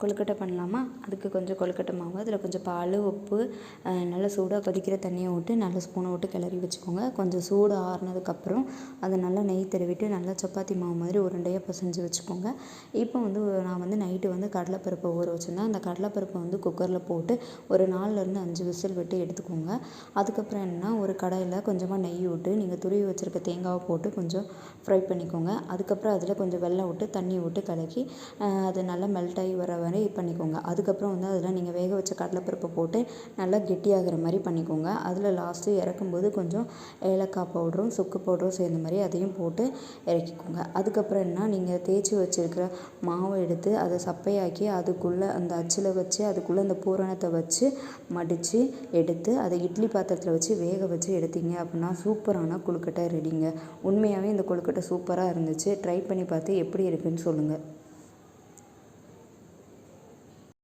கொழுக்கட்டை பண்ணலாமா? அதுக்கு கொஞ்சம் கொழுக்கட்டை மாவு, அதில் கொஞ்சம் பால், உப்பு, நல்லா சூடாக கொதிக்கிற தண்ணியை விட்டு நல்லா ஸ்பூனை விட்டு கிளறி வச்சுக்கோங்க. கொஞ்சம் சூடு ஆறுனதுக்கப்புறம் அதை நல்லா நெய் தடவிட்டு நல்லா சப்பாத்தி மாவு மாதிரி உருண்டையாக பிசைஞ்சு வச்சுக்கோங்க. இப்போ நான் நைட்டு கடலைப்பருப்பை ஊற வச்சுருந்தேன். அந்த கடலைப்பருப்பை குக்கரில் போட்டு ஒரு 4லேருந்து 5 விசில் விட்டு எடுத்துக்கோங்க. அதுக்கப்புறம் என்னென்னா, ஒரு கடாயில் கொஞ்சமாக நெய் விட்டு நீங்கள் துருவி வச்சுருக்க தேங்காவை போட்டு கொஞ்சம் ஃப்ரை பண்ணிக்கோங்க. அதுக்கப்புறம் அதில் கொஞ்சம் வெல்லம் விட்டு தண்ணி விட்டு கலக்கி அது நல்லா மெல்ட் ஆகி வர வரை பண்ணிக்கோங்க. அதுக்கப்புறம் அதில் நீங்கள் வேக வச்ச கடலைப்பருப்பை போட்டு நல்லா கெட்டியாகிற மாதிரி பண்ணிக்கோங்க. அதில் லாஸ்ட்டு இறக்கும்போது கொஞ்சம் ஏலக்காய் பவுடரும் சுக்கு பவுடரும் சேர்ந்த மாதிரி அதையும் போட்டு இறக்கிக்கோங்க. அதுக்கப்புறம் என்ன, நீங்கள் தேய்ச்சி வச்சுருக்கிற மாவை எடுத்து அதை சப்பையாக்கி அதுக்குள்ளே அந்த அச்சில் வச்சு அதுக்குள்ளே அந்த பூரணத்தை வச்சு மடித்து எடுத்து அதை இட்லி பாத்திரத்தில் வச்சு வேக வச்சு எடுத்தீங்க அப்படின்னா சூப்பரான கொழுக்கட்டை ரெடிங்க. உண்மையாகவே இந்த கொழுக்கட்டை சூப்பராக இருந்துச்சு. ட்ரை பண்ணி பார்த்து எப்படி இருக்குன்னு சொல்லுங்கள்.